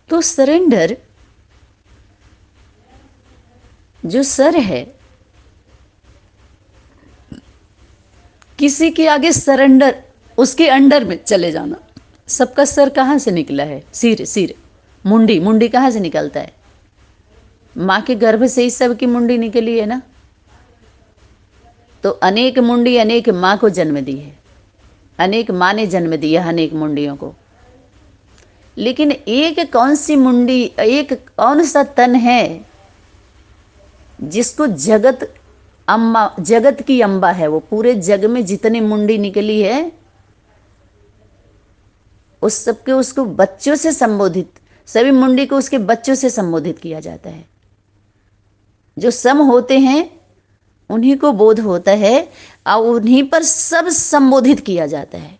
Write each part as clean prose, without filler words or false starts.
तो सरेंडर जो सर है, किसी के आगे सरेंडर, उसके अंडर में चले जाना। सबका सर कहाँ से निकला है? सिर, सिर। मुंडी, मुंडी कहाँ से निकलता है? माँ के गर्भ से ही सबकी मुंडी निकली है ना। तो अनेक मुंडी अनेक माँ को जन्म दी है, अनेक माँ ने जन्म दिया अनेक मुंडियों को। लेकिन एक कौन सी मुंडी, एक कौन सा तन है जिसको जगत अम्बा, जगत की अम्बा है वो, पूरे जग में जितनी मुंडी निकली है उस सबके, उसको बच्चों से संबोधित, सभी मुंडी को उसके बच्चों से संबोधित किया जाता है। जो सम होते हैं उन्हीं को बोध होता है और उन्हीं पर सब संबोधित किया जाता है।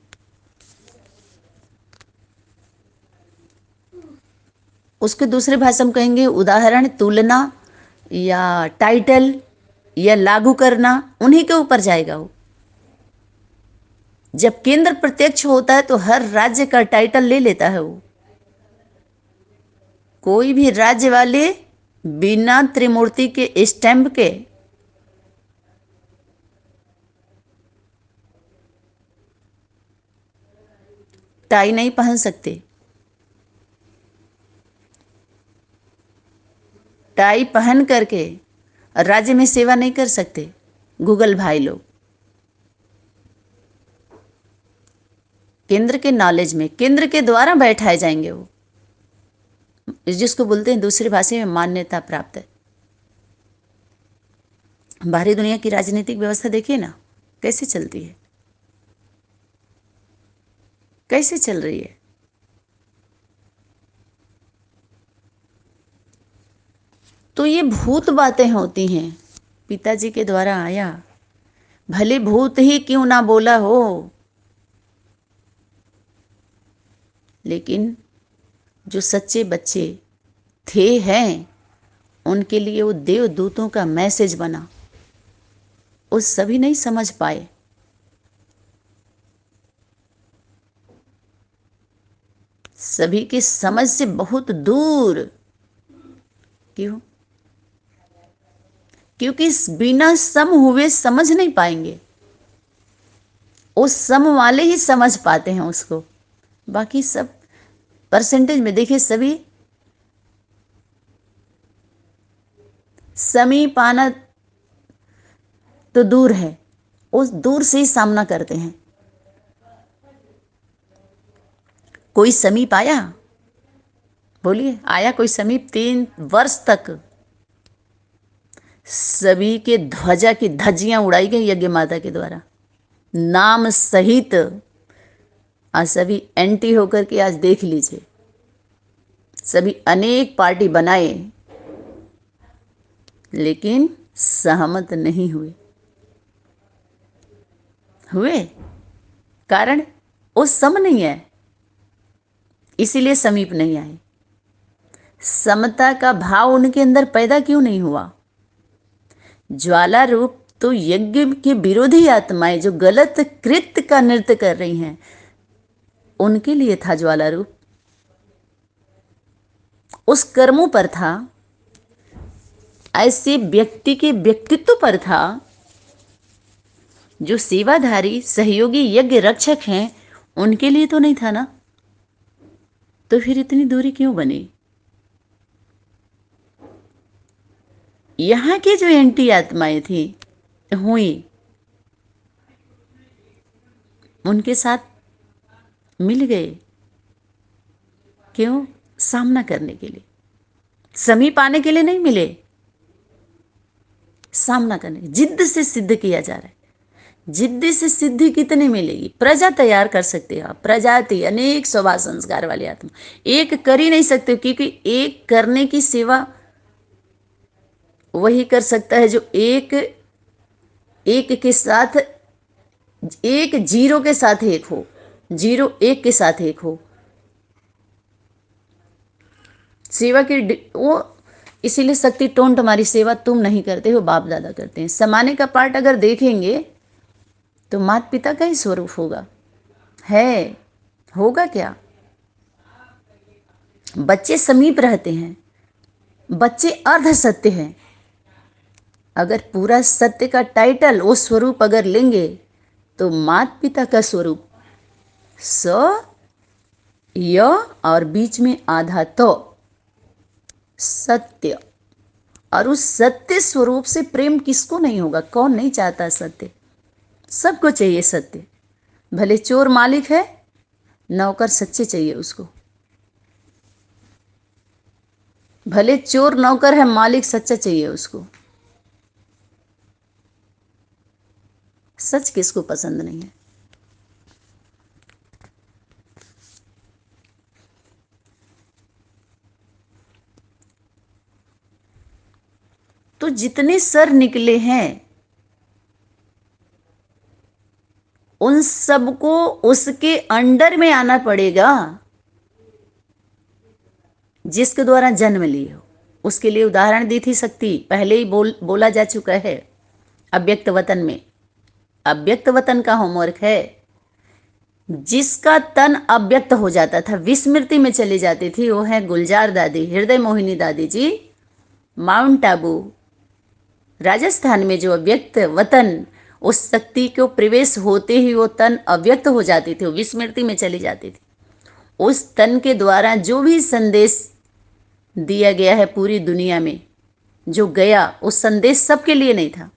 उसके दूसरे भाषा में कहेंगे उदाहरण, तुलना या टाइटल या लागू करना, उन्हीं के ऊपर जाएगा वो। जब केंद्र प्रत्यक्ष होता है तो हर राज्य का टाइटल ले लेता है वो। कोई भी राज्य वाले बिना त्रिमूर्ति के स्टैंप के टाई नहीं पहन सकते। टाई पहन करके राज्य में सेवा नहीं कर सकते गूगल भाई लोग। केंद्र के नॉलेज में, केंद्र के द्वारा बैठाए जाएंगे वो, जिसको बोलते हैं दूसरी भाषा में मान्यता प्राप्त है। बाहरी दुनिया की राजनीतिक व्यवस्था देखिए ना कैसे चलती है, कैसे चल रही है। तो ये भूत बातें होती हैं। पिताजी के द्वारा आया, भले भूत ही क्यों ना बोला हो, लेकिन जो सच्चे बच्चे थे हैं उनके लिए वो देवदूतों का मैसेज बना। वो सभी नहीं समझ पाए। सभी की समझ से बहुत दूर। क्यों? क्योंकि बिना सम हुए समझ नहीं पाएंगे। उस सम वाले ही समझ पाते हैं उसको। बाकी सब परसेंटेज में देखिए, सभी समीप आना तो दूर है, उस दूर से ही सामना करते हैं। कोई समीप आया? बोलिए, आया कोई समीप? 3 वर्ष तक सभी के ध्वजा की धज्जियां उड़ाई गई यज्ञ माता के द्वारा, नाम सहित। आज सभी एंटी होकर के आज देख लीजिए, सभी अनेक पार्टी बनाए लेकिन सहमत नहीं हुए। कारण वो सम नहीं है, इसीलिए समीप नहीं आए। समता का भाव उनके अंदर पैदा क्यों नहीं हुआ? ज्वाला रूप तो यज्ञ के विरोधी आत्माएं जो गलत कृत्य का नृत्य कर रही हैं उनके लिए था ज्वाला रूप। उस कर्मों पर था, ऐसे व्यक्ति के व्यक्तित्व पर था। जो सेवाधारी सहयोगी यज्ञ रक्षक हैं उनके लिए तो नहीं था ना। तो फिर इतनी दूरी क्यों बनी? यहां की जो एंटी आत्माएं थी हुई, उनके साथ मिल गए। क्यों? सामना करने के लिए, समीप आने के लिए नहीं मिले, सामना करने। जिद्द से सिद्ध किया जा रहा है। जिद्द से सिद्धि कितनी मिलेगी? प्रजा तैयार कर सकते हो आप, प्रजाति, अनेक स्वभाव संस्कार वाली आत्मा। एक कर ही नहीं सकते, क्योंकि एक करने की सेवा वही कर सकता है जो एक के साथ, एक जीरो के साथ एक हो, जीरो एक के साथ एक हो। सेवा की वो, इसीलिए शक्ति टोन तुम्हारी सेवा तुम नहीं करते हो, बाप दादा करते हैं। समाने का पार्ट अगर देखेंगे तो माता पिता का ही स्वरूप होगा, है, होगा क्या? बच्चे समीप रहते हैं, बच्चे अर्ध सत्य हैं। अगर पूरा सत्य का टाइटल वो स्वरूप अगर लेंगे तो माता पिता का स्वरूप स य और बीच में आधा तो सत्य। और उस सत्य स्वरूप से प्रेम किसको नहीं होगा? कौन नहीं चाहता सत्य? सबको चाहिए सत्य। भले चोर मालिक है, नौकर सच्चे चाहिए उसको। भले चोर नौकर है, मालिक सच्चा चाहिए उसको। सच किसको पसंद नहीं है? तो जितने सर निकले हैं उन सबको उसके अंडर में आना पड़ेगा जिसके द्वारा जन्म लिए हो। उसके लिए उदाहरण दी थी शक्ति, पहले ही बोला जा चुका है अव्यक्त वतन में। अव्यक्त वतन का होमवर्क है, जिसका तन अव्यक्त हो जाता था, विस्मृति में चली जाती थी, वो है गुलजार दादी, हृदय मोहिनी दादी जी, माउंट आबू राजस्थान में। जो अव्यक्त वतन, उस शक्ति को प्रवेश होते ही वो तन अव्यक्त हो जाती थी, वो विस्मृति में चली जाती थी। उस तन के द्वारा जो भी संदेश दिया गया है पूरी दुनिया में, जो गया, उस संदेश सबके लिए नहीं था।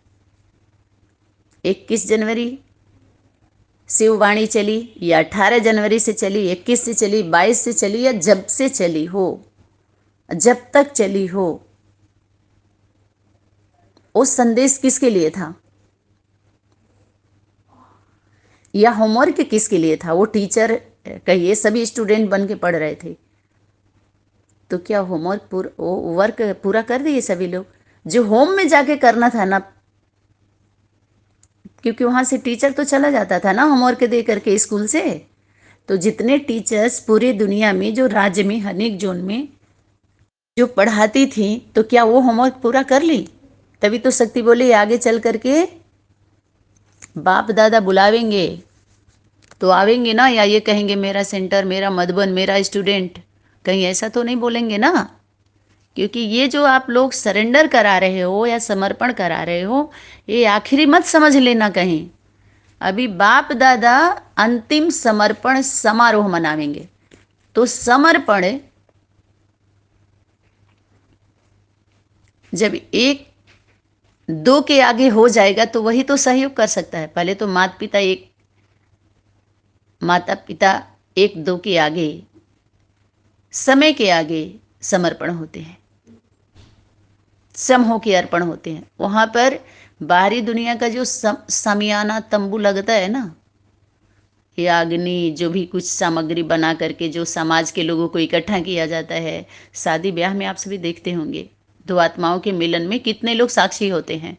21 जनवरी शिववाणी चली या 18 जनवरी से चली, 21 से चली, 22 से चली, या जब से चली हो, जब तक चली हो, वो संदेश किसके लिए था? या होमवर्क किसके लिए था? वो टीचर कहिए, सभी स्टूडेंट बन के पढ़ रहे थे, तो क्या होमवर्क वर्क पूरा कर दिए सभी लोग? जो होम में जाके करना था ना, क्योंकि वहां से टीचर तो चला जाता था ना होमवर्क दे करके स्कूल से। तो जितने टीचर्स पूरी दुनिया में, जो राज्य में, हर एक जोन में जो पढ़ाती थी, तो क्या वो होमवर्क पूरा कर ली? तभी तो शक्ति बोली आगे चल करके बाप दादा बुलावेंगे तो आवेंगे ना, या ये कहेंगे मेरा सेंटर, मेरा मधुबन, मेरा स्टूडेंट, कहीं ऐसा तो नहीं बोलेंगे ना? क्योंकि ये जो आप लोग सरेंडर करा रहे हो या समर्पण करा रहे हो, ये आखिरी मत समझ लेना कहीं। अभी बाप दादा अंतिम समर्पण समारोह मनावेंगे। तो समर्पण जब 1 2 के आगे हो जाएगा तो वही तो सहयोग कर सकता है। पहले तो माता पिता 1 2 के आगे, समय के आगे समर्पण होते हैं, समूह के अर्पण होते हैं। वहां पर बाहरी दुनिया का जो सामियाना तंबू लगता है ना, या अग्नि, जो भी कुछ सामग्री बना करके जो समाज के लोगों को इकट्ठा किया जाता है, शादी ब्याह में आप सभी देखते होंगे, 2 आत्माओं के मिलन में कितने लोग साक्षी होते हैं।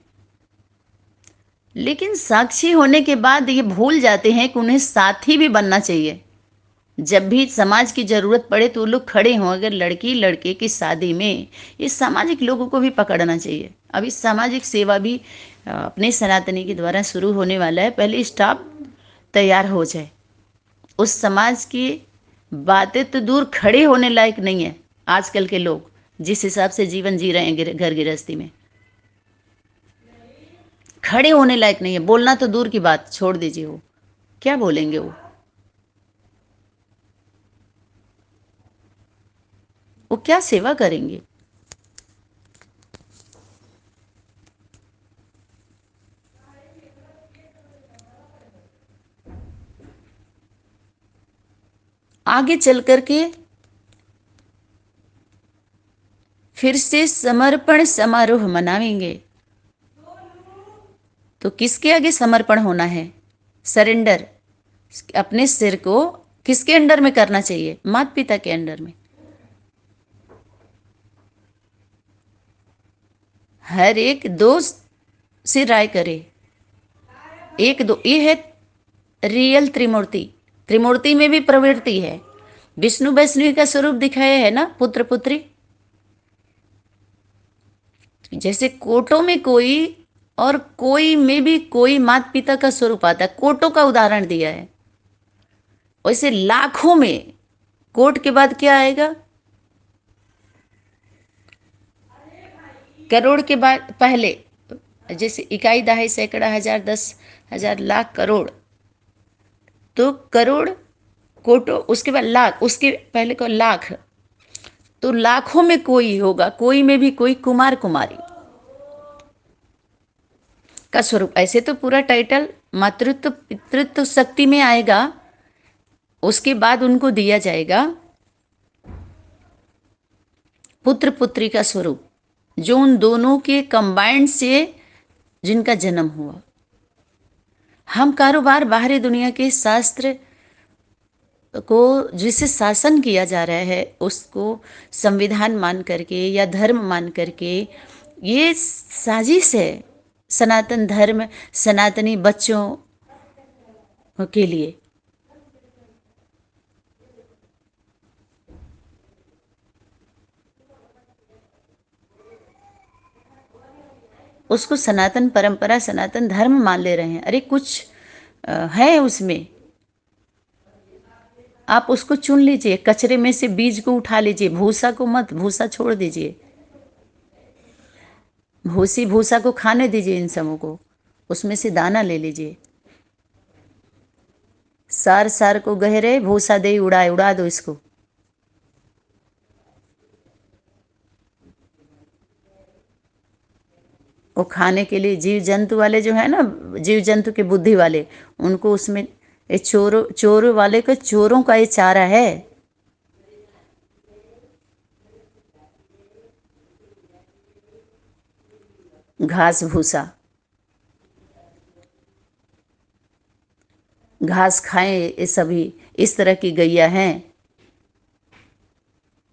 लेकिन साक्षी होने के बाद ये भूल जाते हैं कि उन्हें साथी भी बनना चाहिए। जब भी समाज की जरूरत पड़े तो वो लोग खड़े हों। अगर लड़की लड़के की शादी में, इस सामाजिक लोगों को भी पकड़ना चाहिए। अभी सामाजिक सेवा भी अपने सनातनी के द्वारा शुरू होने वाला है। पहले स्टाफ तैयार हो जाए। उस समाज की बातें तो दूर, खड़े होने लायक नहीं है आजकल के लोग, जिस हिसाब से जीवन जी रहे हैं घर गृहस्थी में, खड़े होने लायक नहीं है। बोलना तो दूर की बात, छोड़ दीजिए, वो क्या बोलेंगे? वो क्या सेवा करेंगे? आगे चल करके फिर से समर्पण समारोह मनाएंगे। तो किसके आगे समर्पण होना है? सरेंडर अपने सिर को किसके अंडर में करना चाहिए? माता पिता के अंडर में। हर एक दोस्त से राय करे। 1 2, ये है रियल त्रिमूर्ति। त्रिमूर्ति में भी प्रवृत्ति है। विष्णु वैष्णवी का स्वरूप दिखाया है ना, पुत्र पुत्री। जैसे कोटों में कोई और कोई में भी कोई माता पिता का स्वरूप आता है, कोटों का उदाहरण दिया है। वैसे लाखों में कोट के बाद क्या आएगा? करोड़ के बाद पहले, जैसे इकाई, दहाई, सैकड़ा, हजार, 10,000, लाख, करोड़, तो करोड़, कोटो, उसके बाद लाख, उसके पहले को लाख, तो लाखों में कोई होगा, कोई में भी कोई, कुमार कुमारी का स्वरूप। ऐसे तो पूरा टाइटल मातृत्व पितृत्व शक्ति में आएगा, उसके बाद उनको दिया जाएगा पुत्र पुत्री का स्वरूप, जो उन दोनों के कंबाइंड से जिनका जन्म हुआ। हम कारोबार बाहरी दुनिया के शास्त्र को जिसे शासन किया जा रहा है, उसको संविधान मान करके या धर्म मान करके, ये साजिश है सनातन धर्म, सनातनी बच्चों के लिए। उसको सनातन परंपरा, सनातन धर्म मान ले रहे हैं। अरे कुछ है उसमें, आप उसको चुन लीजिए, कचरे में से बीज को उठा लीजिए, भूसा को मत, भूसा छोड़ दीजिए, भूसा को खाने दीजिए इन सबों को, उसमें से दाना ले लीजिए। सार सार को गहरे, भूसा दे उड़ाए, उड़ा दो इसको। वो खाने के लिए जीव जंतु वाले जो है ना, जीव जंतु के बुद्धि वाले, उनको उसमें, ये चोरों वाले का, चोरों का ये चारा है। घास भूसा, घास खाएं ये सभी, इस तरह की गैया हैं।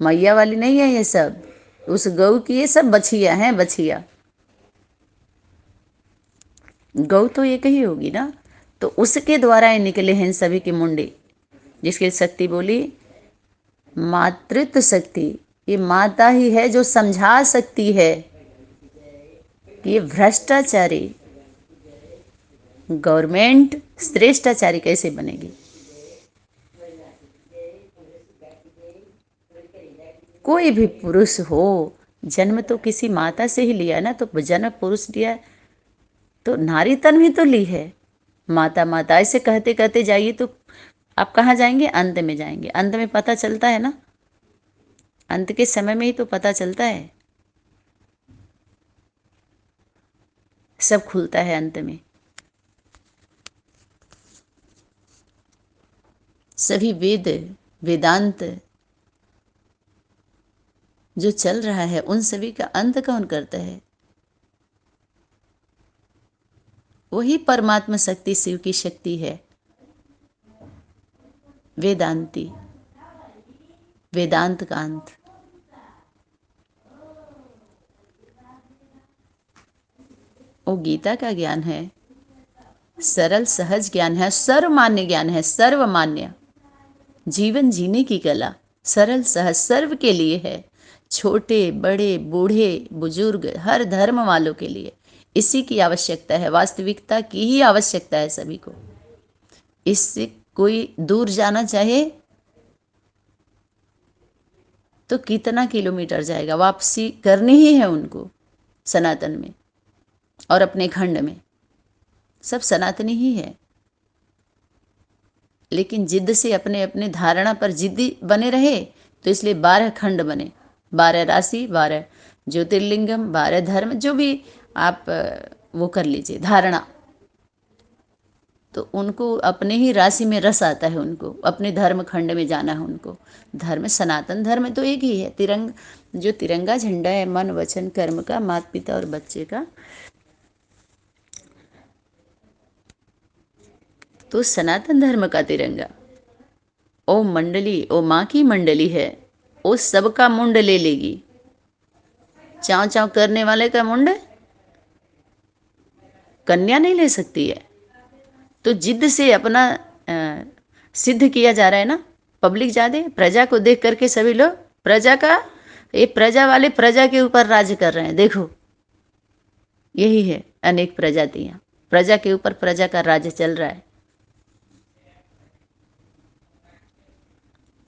मैया वाली नहीं है ये सब, उस गौ की ये सब बछिया हैं, बछिया। गौ तो एक ही होगी ना, तो उसके द्वारा ये निकले हैं सभी की मुंडे, जिसकी शक्ति बोली मातृत्व शक्ति। ये माता ही है जो समझा सकती है कि ये भ्रष्टाचारी गवर्नमेंट श्रेष्ठाचारी कैसे बनेगी। कोई भी पुरुष हो, जन्म तो किसी माता से ही लिया ना, तो जन्म पुरुष लिया तो नारी तन भी तो ली है। माता माता ऐसे कहते कहते जाइए तो आप कहाँ जाएंगे, अंत में जाएंगे। अंत में पता चलता है ना, अंत के समय में ही तो पता चलता है, सब खुलता है अंत में। सभी वेद वेदांत जो चल रहा है, उन सभी का अंत कौन करता है? वही परमात्मा शक्ति, शिव की शक्ति है, वेदांती, वेदांत का अंत। वो गीता का ज्ञान है, सरल सहज ज्ञान है, सर्वमान्य ज्ञान है, सर्वमान्य जीवन जीने की कला, सरल सहज सर्व के लिए है, छोटे बड़े बूढ़े बुजुर्ग हर धर्म वालों के लिए इसी की आवश्यकता है, वास्तविकता की ही आवश्यकता है सभी को। इससे कोई दूर जाना चाहे तो कितना किलोमीटर जाएगा, वापसी करनी ही है उनको सनातन में और अपने खंड में, सब सनातनी ही है। लेकिन जिद से अपने अपने धारणा पर जिद्दी बने रहे, तो इसलिए 12 खंड बने, 12 राशि, 12 ज्योतिर्लिंगम, 12 धर्म, जो भी आप वो कर लीजिए धारणा, तो उनको अपने ही राशि में रस आता है, उनको अपने धर्म खंड में जाना है उनको। धर्म, सनातन धर्म तो एक ही है, जो तिरंगा झंडा है, मन वचन कर्म का, माता पिता और बच्चे का, तो सनातन धर्म का तिरंगा। ओ मंडली, ओ माँ की मंडली है, वो सबका मुंड ले लेगी। चाव चाव करने वाले का मुंड कन्या नहीं ले सकती है। तो जिद से अपना सिद्ध किया जा रहा है ना, पब्लिक ज्यादा, प्रजा को देख करके सभी लोग प्रजा का, ये प्रजा वाले प्रजा के ऊपर राज कर रहे हैं। देखो यही है, अनेक प्रजातियां, प्रजा के ऊपर प्रजा का राज्य चल रहा है।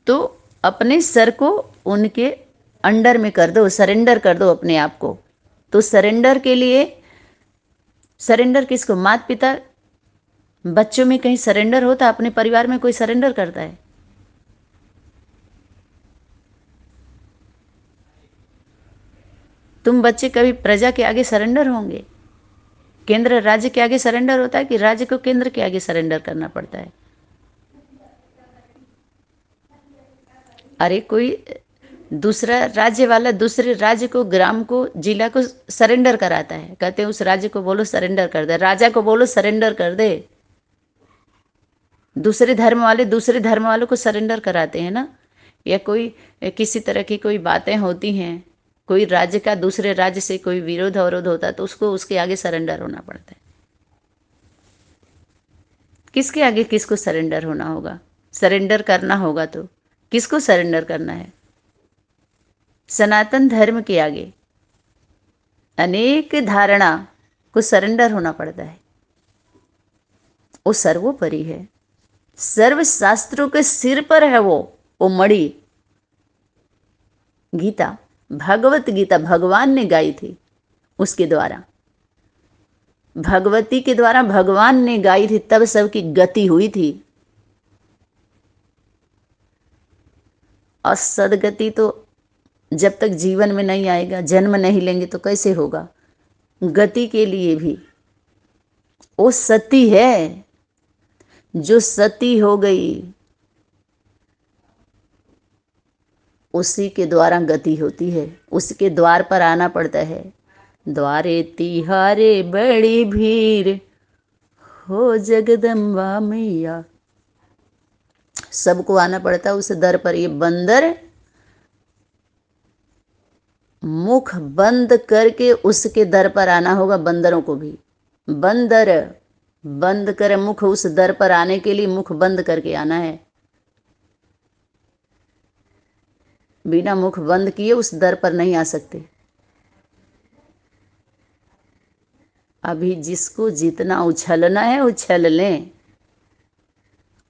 तो अपने सर को उनके अंडर में कर दो, सरेंडर कर दो अपने आप को, तो सरेंडर के लिए, सरेंडर किसको? माता पिता, बच्चों में कहीं सरेंडर होता? अपने परिवार में कोई सरेंडर करता है? तुम बच्चे कभी प्रजा के आगे सरेंडर होंगे? केंद्र राज्य के आगे सरेंडर होता है कि राज्य को केंद्र के आगे सरेंडर करना पड़ता है? अरे कोई दूसरा राज्य वाला दूसरे राज्य को, ग्राम को, जिला को सरेंडर कराता है, कहते हैं उस राज्य को बोलो सरेंडर कर दे, राजा को बोलो सरेंडर कर दे। दूसरे धर्म वाले दूसरे धर्म वालों को सरेंडर कराते हैं ना। या कोई किसी तरह की कोई बातें होती हैं, कोई राज्य का दूसरे राज्य से कोई विरोध अवरोध होता है तो उसको उसके आगे सरेंडर होना पड़ता है। किसके आगे किसको सरेंडर होना होगा? सरेंडर करना होगा तो किसको सरेंडर करना है? सनातन धर्म के आगे अनेक धारणा को सरेंडर होना पड़ता है। वो सर्वोपरि है, सर्व शास्त्रों के सिर पर है वो मणि। गीता, भगवत गीता भगवान ने गाई थी, उसके द्वारा, भगवती के द्वारा भगवान ने गाई थी, तब सबकी गति हुई थी। और सदगति तो जब तक जीवन में नहीं आएगा, जन्म नहीं लेंगे तो कैसे होगा? गति के लिए भी वो सती है, जो सती हो गई उसी के द्वारा गति होती है, उसके द्वार पर आना पड़ता है। द्वारे तिहारे बड़ी भीड़ हो जगदम्बा मैया, सबको आना पड़ता है उस दर पर। ये बंदर मुख बंद करके उसके दर पर आना होगा, बंदरों को भी। बंदर बंद करे मुख, उस दर पर आने के लिए मुख बंद करके आना है। बिना मुख बंद किए उस दर पर नहीं आ सकते। अभी जिसको जितना उछलना है उछल लें।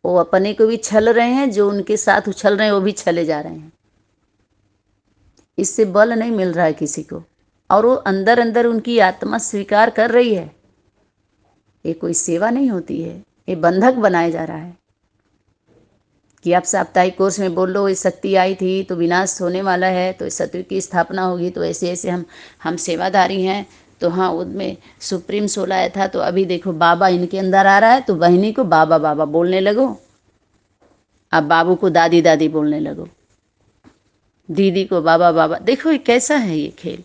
वो अपने को भी छल रहे हैं, जो उनके साथ उछल रहे हैं वो भी छले जा रहे हैं। इससे बल नहीं मिल रहा है किसी को, और वो अंदर अंदर उनकी आत्मा स्वीकार कर रही है। ये कोई सेवा नहीं होती है, ये बंधक बनाया जा रहा है कि आप साप्ताहिक कोर्स में बोल लो ये शक्ति आई थी तो विनाश होने वाला है, तो सत्य की स्थापना होगी, तो ऐसे ऐसे हम सेवादारी हैं, तो हाँ उनमें सुप्रीम सोल आया था, तो अभी देखो बाबा इनके अंदर आ रहा है, तो बहनी को बाबा बाबा बोलने लगो, अब बाबू को दादी दादी बोलने लगो, दीदी को बाबा बाबा। देखो ये कैसा है ये खेल,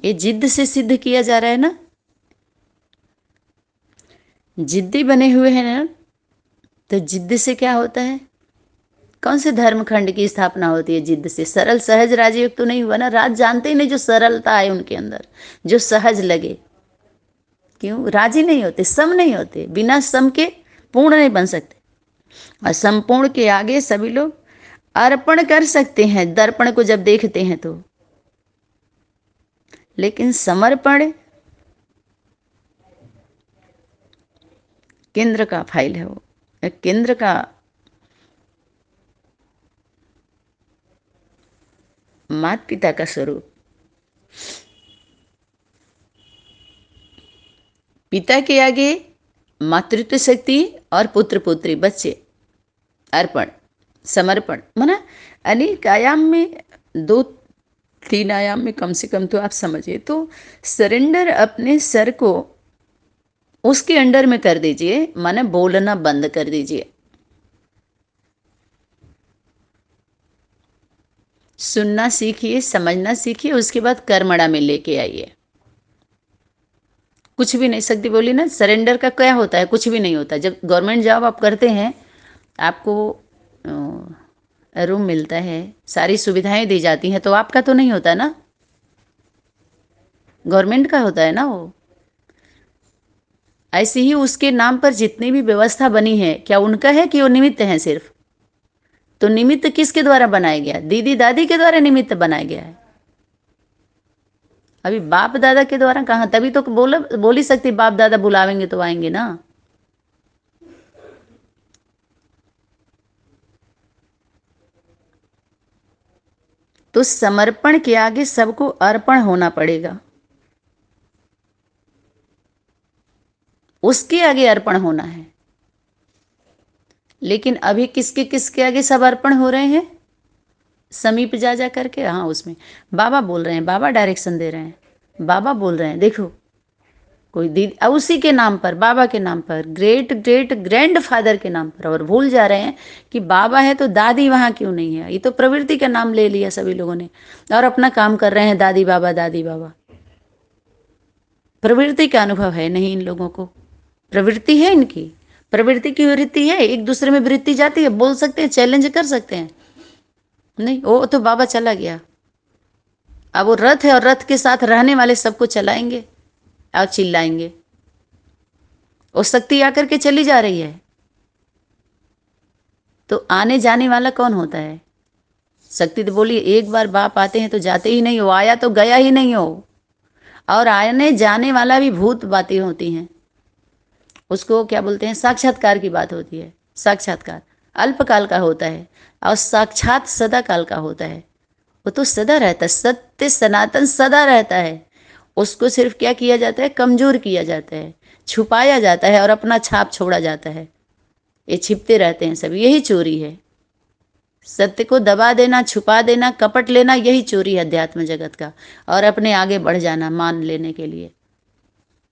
ये जिद्द से सिद्ध किया जा रहा है ना। जिद्दी बने हुए हैं ना, तो जिद्द से क्या होता है? कौन से धर्मखंड की स्थापना होती है जिद्द से? सरल सहज राजयोग तो नहीं हुआ ना। राज जानते ही नहीं, जो सरलता है उनके अंदर, जो सहज लगे। क्यों राजी नहीं होते? सम नहीं होते, बिना सम के पूर्ण नहीं बन सकते। और संपूर्ण के आगे सभी लोग अर्पण कर सकते हैं, दर्पण को जब देखते हैं तो। लेकिन समर्पण केंद्र का फाइल है, वो केंद्र का माता पिता का स्वरूप। पिता के आगे मातृत्व शक्ति और पुत्र पुत्री बच्चे, अर्पण समर्पण माना अनेक आयाम में, 2-3 आयाम में कम से कम तो आप समझिए। तो सरेंडर अपने सर को उसके अंडर में कर दीजिए, माने बोलना बंद कर दीजिए, सुनना सीखिए, समझना सीखिए, उसके बाद कर्मणा में लेके आइए। कुछ भी नहीं, शक्ति बोली ना, सरेंडर का क्या होता है? कुछ भी नहीं होता। जब गवर्नमेंट जॉब आप करते हैं, आपको रूम मिलता है, सारी सुविधाएं दी जाती हैं, तो आपका तो नहीं होता ना, गवर्नमेंट का होता है ना वो। ऐसे ही उसके नाम पर जितनी भी व्यवस्था बनी है, क्या उनका है कि वो निमित्त है सिर्फ? तो निमित्त किसके द्वारा बनाया गया? दीदी दादी के द्वारा निमित्त बनाया गया है। अभी बाप दादा के द्वारा कहाँ? तभी तो बोल ही सकती, बाप दादा बुलावेंगे तो आएंगे ना। तो समर्पण के आगे सबको अर्पण होना पड़ेगा। उसके आगे अर्पण होना है। लेकिन अभी किसके किसके आगे सब अर्पण हो रहे हैं? समीप जा करके, हाँ उसमें बाबा बोल रहे हैं, बाबा डायरेक्शन दे रहे हैं, बाबा बोल रहे हैं, देखो कोई दीदी, उसी के नाम पर, बाबा के नाम पर, ग्रेट ग्रेट ग्रैंड फादर के नाम पर, और भूल जा रहे हैं कि बाबा है तो दादी वहाँ क्यों नहीं है। ये तो प्रवृत्ति का नाम ले लिया सभी लोगों ने और अपना काम कर रहे हैं, दादी बाबा दादी बाबा। प्रवृत्ति का अनुभव है नहीं इन लोगों को। प्रवृत्ति है इनकी, प्रवृत्ति की वृत्ति है, एक दूसरे में वृत्ति जाती है, बोल सकते हैं, चैलेंज कर सकते हैं। नहीं, वो तो बाबा चला गया, अब वो रथ है और रथ के साथ रहने वाले सबको चलाएंगे और चिल्लाएंगे। वो शक्ति आकर के चली जा रही है, तो आने जाने वाला कौन होता है? शक्ति तो बोली एक बार बाप आते हैं तो जाते ही नहीं हो, आया तो गया ही नहीं हो। और आने जाने वाला भी भूत बातें होती हैं, उसको क्या बोलते हैं? साक्षात्कार की बात होती है। साक्षात्कार अल्पकाल का होता है और साक्षात सदा काल का होता है। वो तो सदा रहता है, सत्य सनातन सदा रहता है। उसको सिर्फ क्या किया जाता है? कमजोर किया जाता है, छुपाया जाता है और अपना छाप छोड़ा जाता है। ये छिपते रहते हैं सब, यही चोरी है। सत्य को दबा देना, छुपा देना, कपट लेना, यही चोरी है अध्यात्म जगत का। और अपने आगे बढ़ जाना मान लेने के लिए,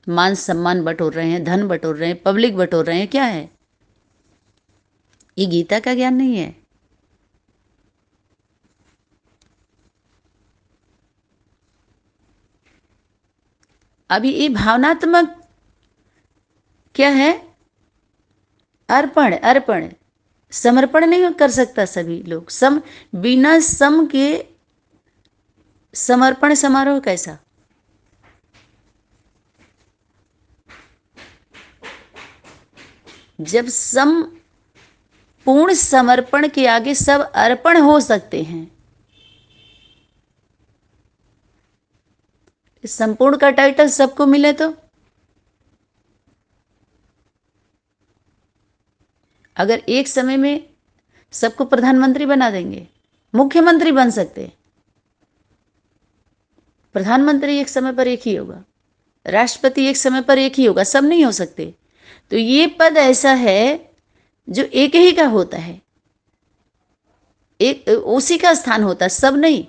मान सम्मान बटोर रहे हैं, धन बटोर रहे हैं, पब्लिक बटोर रहे हैं। क्या है ये? गीता का ज्ञान नहीं है। अभी ये भावनात्मक क्या है? अर्पण, अर्पण, समर्पण नहीं कर सकता सभी लोग। सम बिना सम के समर्पण समारोह कैसा? जब सम पूर्ण समर्पण के आगे सब अर्पण हो सकते हैं। संपूर्ण का टाइटल सबको मिले तो अगर एक समय में सबको प्रधानमंत्री बना देंगे, मुख्यमंत्री बन सकते, प्रधानमंत्री एक समय पर एक ही होगा, राष्ट्रपति एक समय पर एक ही होगा, सब नहीं हो सकते। तो ये पद ऐसा है जो एक ही का होता है, एक उसी का स्थान होता है, सब नहीं।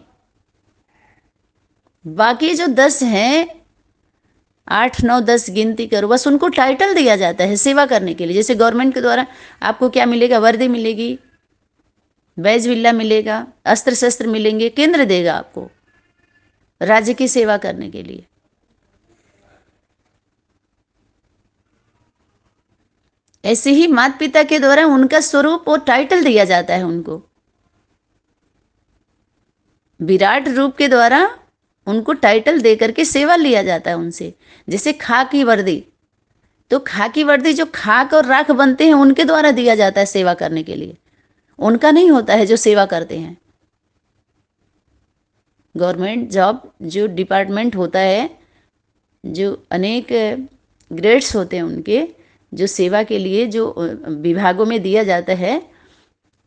बाकी जो 10 हैं, 8 9 10 गिनती करो, बस उनको टाइटल दिया जाता है सेवा करने के लिए। जैसे गवर्नमेंट के द्वारा आपको क्या मिलेगा? वर्दी मिलेगी, बैज विल्ला मिलेगा, अस्त्र शस्त्र मिलेंगे, केंद्र देगा आपको राज्य की सेवा करने के लिए। ऐसे ही माता पिता के द्वारा उनका स्वरूप और टाइटल दिया जाता है उनको, विराट रूप के द्वारा उनको टाइटल दे करके सेवा लिया जाता है उनसे। जैसे खाकी वर्दी, तो खाकी वर्दी जो खाक और राख बनते हैं उनके द्वारा दिया जाता है सेवा करने के लिए, उनका नहीं होता है जो सेवा करते हैं। गवर्नमेंट जॉब जो डिपार्टमेंट होता है, जो अनेक ग्रेड्स होते हैं उनके, जो सेवा के लिए जो विभागों में दिया जाता है,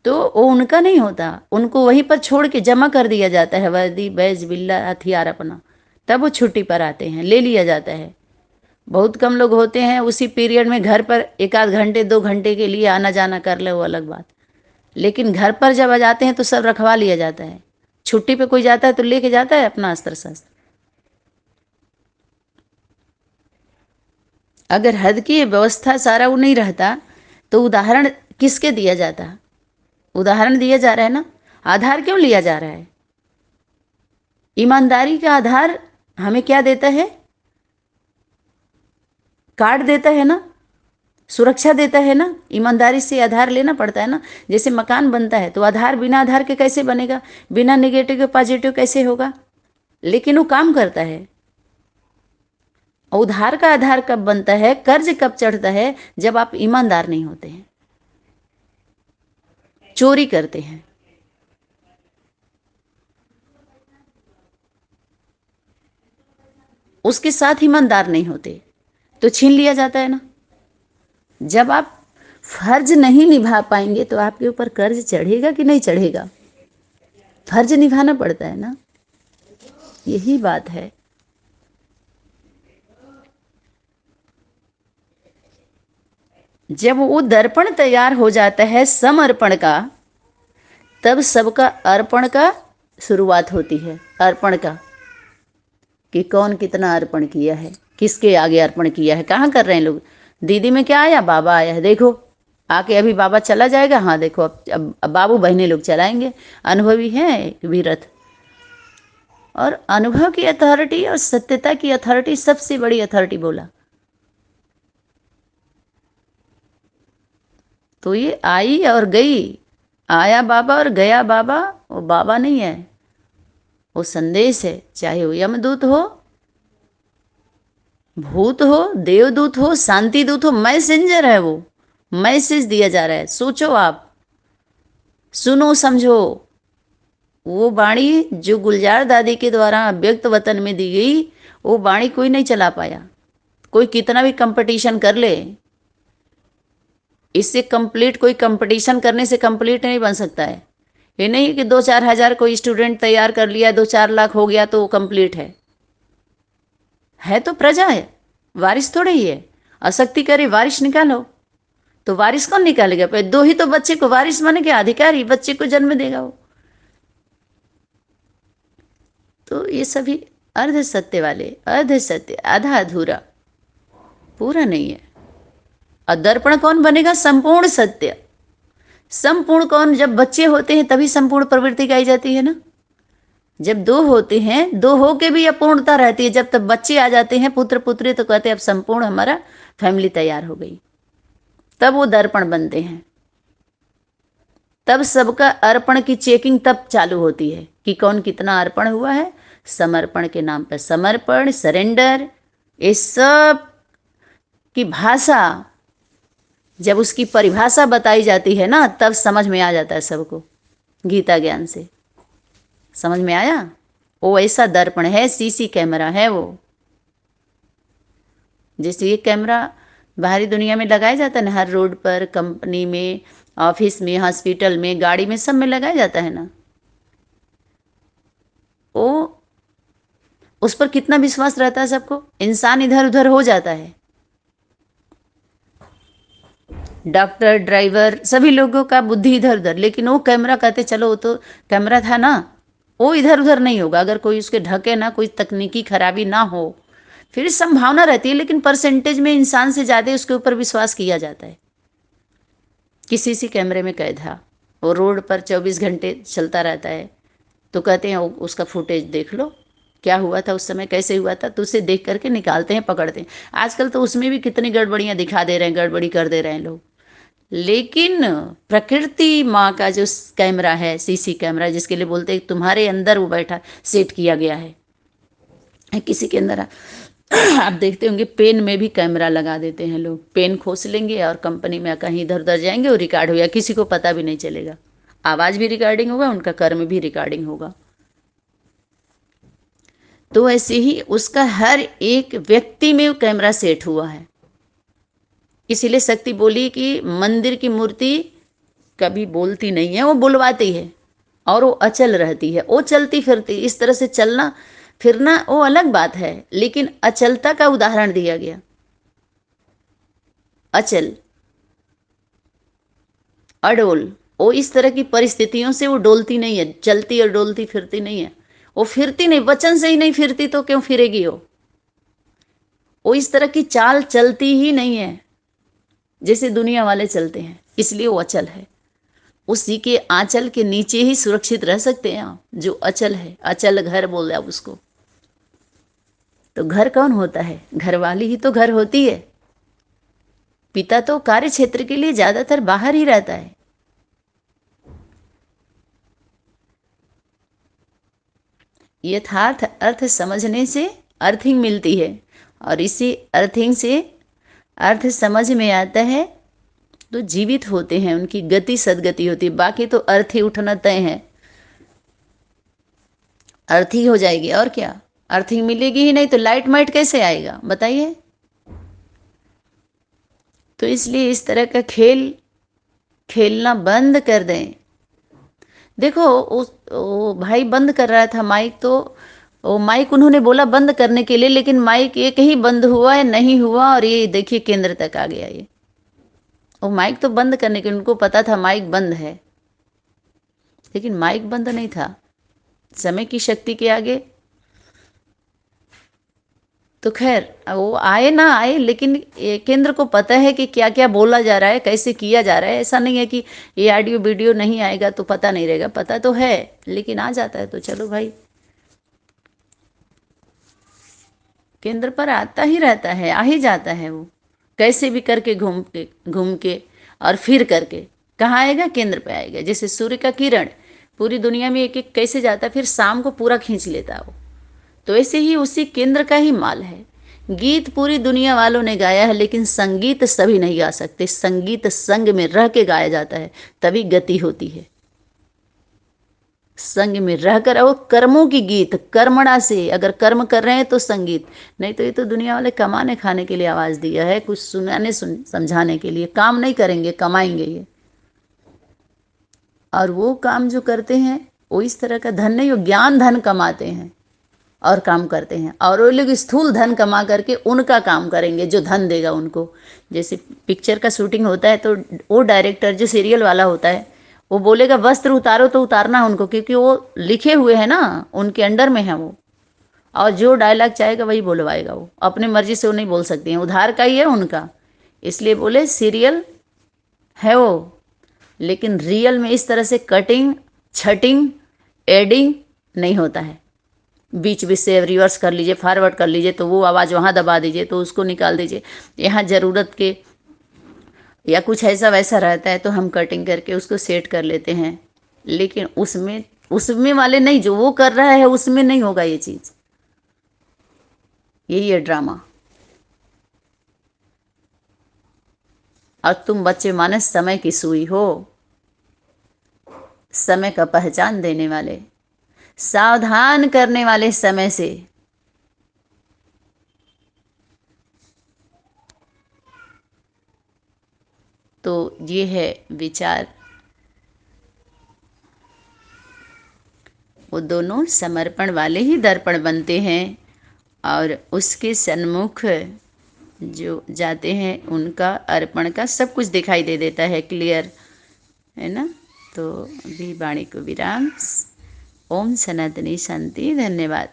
तो वो उनका नहीं होता, उनको वहीं पर छोड़ के जमा कर दिया जाता है वर्दी बैज बिल्ला हथियार अपना, तब वो छुट्टी पर आते हैं, ले लिया जाता है। बहुत कम लोग होते हैं उसी पीरियड में घर पर 1 आध घंटे 2 घंटे के लिए आना जाना कर ले, वो अलग बात। लेकिन घर पर जब आ जाते हैं तो सब रखवा लिया जाता है। छुट्टी पे कोई जाता है तो लेके जाता है अपना अस्त्र शस्त्र। अगर हद की व्यवस्था सारा वो नहीं रहता तो उदाहरण किसके दिया जाता? उदाहरण दिया जा रहा है ना। आधार क्यों लिया जा रहा है? ईमानदारी का आधार हमें क्या देता है? कार्ड देता है ना, सुरक्षा देता है ना। ईमानदारी से आधार लेना पड़ता है ना। जैसे मकान बनता है तो आधार बिना आधार के कैसे बनेगा? बिना नेगेटिव के पॉजिटिव कैसे होगा? लेकिन वो काम करता है। उधार का आधार कब बनता है, कर्ज कब चढ़ता है? जब आप ईमानदार नहीं होते हैं, चोरी करते हैं। उसके साथ ईमानदार नहीं होते तो छीन लिया जाता है ना। जब आप फर्ज नहीं निभा पाएंगे तो आपके ऊपर कर्ज चढ़ेगा कि नहीं चढ़ेगा? फर्ज निभाना पड़ता है ना, यही बात है। जब वो दर्पण तैयार हो जाता है समर्पण का, तब सबका अर्पण का शुरुआत होती है। अर्पण का कि कौन कितना अर्पण किया है, किसके आगे अर्पण किया है, कहाँ कर रहे हैं लोग। दीदी में क्या आया, बाबा आया है, देखो आके अभी बाबा चला जाएगा, हाँ देखो अब बाबू बहने लोग चलाएंगे, अनुभवी हैं भी रथ। और अनुभव की अथॉरिटी और सत्यता की अथॉरिटी सबसे बड़ी अथॉरिटी बोला। तो ये आई और गई, आया बाबा और गया बाबा, वो बाबा नहीं है, वो संदेश है। चाहे वो यमदूत हो, भूत हो, देवदूत हो, शांति दूत हो, मैसेंजर है वो, मैसेज दिया जा रहा है। सोचो आप, सुनो समझो। वो वाणी जो गुलजार दादी के द्वारा व्यक्त वतन में दी गई, वो वाणी कोई नहीं चला पाया। कोई कितना भी कंपटीशन कर ले, इससे कंप्लीट, कोई कंपटीशन करने से कंप्लीट नहीं बन सकता है। ये नहीं कि 2-4 हजार कोई स्टूडेंट तैयार कर लिया, 2-4 लाख हो गया तो वो कंप्लीट है तो प्रजा है, वारिस थोड़े ही है। आसक्ति करे वारिस निकालो, तो वारिस कौन निकालेगा? पर 2 ही तो बच्चे को वारिस माने के अधिकारी बच्चे को जन्म देगा वो। तो ये सभी अर्ध सत्य वाले, अर्ध सत्य, आधा अधूरा, पूरा नहीं है। और दर्पण कौन बनेगा? संपूर्ण सत्य। संपूर्ण कौन? जब बच्चे होते हैं तभी संपूर्ण प्रवृत्ति गाई जाती है ना। जब 2 होते हैं, 2 होके भी अपूर्णता रहती है। जब तक बच्चे आ जाते हैं, पुत्र पुत्री, तो कहते हैं अब संपूर्ण हमारा फैमिली तैयार हो गई, तब वो दर्पण बनते हैं। तब सबका अर्पण की चेकिंग तब चालू होती है कि कौन कितना अर्पण हुआ है। समर्पण के नाम पर समर्पण, सरेंडर, ये सब की भाषा, जब उसकी परिभाषा बताई जाती है ना, तब समझ में आ जाता है सबको। गीता ज्ञान से समझ में आया। वो ऐसा दर्पण है, सीसी कैमरा है वो। जैसे ये कैमरा बाहरी दुनिया में लगाया जाता है ना, हर रोड पर, कंपनी में, ऑफिस में, हॉस्पिटल में, गाड़ी में, सब में लगाया जाता है ना। वो उस पर कितना विश्वास रहता है सबको। इंसान इधर उधर हो जाता है, डॉक्टर, ड्राइवर, सभी लोगों का बुद्धि इधर उधर, लेकिन वो कैमरा कहते चलो वो तो कैमरा था ना, वो इधर उधर नहीं होगा। अगर कोई उसके ढके ना, कोई तकनीकी खराबी ना हो, फिर संभावना रहती है, लेकिन परसेंटेज में इंसान से ज़्यादा उसके ऊपर विश्वास किया जाता है। किसी सी कैमरे में कैद था, वो रोड पर 24 घंटे चलता रहता है, तो कहते हैं उसका फुटेज देख लो, क्या हुआ था उस समय, कैसे हुआ था, तो उसे देख करके निकालते हैं, पकड़ते हैं। आजकल तो उसमें भी कितनी गड़बड़ियाँ दिखा दे रहे हैं, गड़बड़ी कर दे रहे हैं लोग। लेकिन प्रकृति माँ का जो कैमरा है, सीसी कैमरा, जिसके लिए बोलते हैं तुम्हारे अंदर वो बैठा, सेट किया गया है किसी के अंदर। आप देखते होंगे पेन में भी कैमरा लगा देते हैं लोग। पेन खोस लेंगे और कंपनी में कहीं इधर उधर जाएंगे, वो रिकॉर्ड हो गया, किसी को पता भी नहीं चलेगा। आवाज़ भी रिकॉर्डिंग होगा, उनका कर्म भी रिकॉर्डिंग होगा। तो ऐसे ही उसका हर एक व्यक्ति में वो कैमरा सेट हुआ है। इसीलिए शक्ति बोली कि मंदिर की मूर्ति कभी बोलती नहीं है, वो बुलवाती है और वो अचल रहती है, वो चलती फिरती। इस तरह से चलना फिरना वो अलग बात है, लेकिन अचलता का उदाहरण दिया गया। अचल, अडोल, वो इस तरह की परिस्थितियों से वो डोलती नहीं है, चलती और डोलती फिरती नहीं है। वो फिरती नहीं, वचन से ही नहीं फिरती तो क्यों फिरेगी वो इस तरह की चाल चलती ही नहीं है जैसे दुनिया वाले चलते हैं, इसलिए वो अचल है। उसी के आंचल के नीचे ही सुरक्षित रह सकते हैं आप, जो अचल है। अचल घर बोल रहे आप उसको। तो घर कौन होता है? घर वाली ही तो घर होती है। पिता तो कार्य क्षेत्र के लिए ज्यादातर बाहर ही रहता है। यथार्थ अर्थ समझने से अर्थिंग मिलती है, और इसी अर्थिंग से अर्थ समझ में आता है तो जीवित होते हैं, उनकी गति सदगति होती है। बाकी तो अर्थ ही उठना तय है, अर्थ ही हो जाएगी। और क्या, अर्थिंग मिलेगी ही नहीं तो लाइट माइट कैसे आएगा बताइए। तो इसलिए इस तरह का खेल खेलना बंद कर दें। देखो वो भाई बंद कर रहा था माइक, तो वो माइक उन्होंने बोला बंद करने के लिए, लेकिन माइक एक ही बंद हुआ है, नहीं हुआ, और ये देखिए केंद्र तक आ गया। ये वो माइक तो बंद करने के, उनको पता था माइक बंद है, लेकिन माइक बंद नहीं था। समय की शक्ति के आगे तो खैर वो आए ना आए, लेकिन ये केंद्र को पता है कि क्या क्या बोला जा रहा है, कैसे किया जा रहा है। ऐसा नहीं है कि ये ऑडियो वीडियो नहीं आएगा तो पता नहीं रहेगा, पता तो है, लेकिन आ जाता है तो चलो भाई, केंद्र पर आता ही रहता है, आ ही जाता है वो, कैसे भी करके घूम के और फिर करके कहाँ आएगा, केंद्र पे आएगा। जैसे सूर्य का किरण पूरी दुनिया में एक एक कैसे जाता है, फिर शाम को पूरा खींच लेता है वो। तो ऐसे ही उसी केंद्र का ही माल है। गीत पूरी दुनिया वालों ने गाया है, लेकिन संगीत सभी नहीं गा सकते। संगीत संग में रह के गाया जाता है, तभी गति होती है। संग में रहकर, वो कर्मों की गीत, कर्मणा से अगर कर्म कर रहे हैं तो संगीत, नहीं तो ये तो दुनिया वाले कमाने खाने के लिए आवाज दिया है, कुछ सुनाने समझाने के लिए। काम नहीं करेंगे, कमाएंगे ये। और वो काम जो करते हैं वो इस तरह का धन नहीं, वो ज्ञान धन कमाते हैं और काम करते हैं। और वो लोग स्थूल धन कमा करके उनका काम करेंगे जो धन देगा उनको। जैसे पिक्चर का शूटिंग होता है तो वो डायरेक्टर जो सीरियल वाला होता है वो बोलेगा वस्त्र उतारो तो उतारना उनको, क्योंकि वो लिखे हुए हैं ना, उनके अंडर में है वो। और जो डायलॉग चाहेगा वही बोलवाएगा वो, अपने मर्जी से वो नहीं बोल सकते हैं, उधार का ही है उनका। इसलिए बोले सीरियल है वो, लेकिन रियल में इस तरह से कटिंग छटिंग एडिंग नहीं होता है। बीच बीच से रिवर्स कर लीजिए, फॉरवर्ड कर लीजिए, तो वो आवाज़ वहाँ दबा दीजिए तो उसको निकाल दीजिए। यहाँ ज़रूरत के या कुछ ऐसा वैसा रहता है तो हम कटिंग करके उसको सेट कर लेते हैं, लेकिन उसमें उसमें वाले नहीं, जो वो कर रहा है उसमें नहीं होगा ये चीज़। यही है ड्रामा। और तुम बच्चे मानस समय की सुई हो, समय का पहचान देने वाले, सावधान करने वाले समय से। तो ये है विचार। वो दोनों समर्पण वाले ही दर्पण बनते हैं, और उसके सन्मुख जो जाते हैं उनका अर्पण का सब कुछ दिखाई दे देता है, क्लियर है ना। तो अभी वाणी को विराम। ओम सनातनी शांति। धन्यवाद।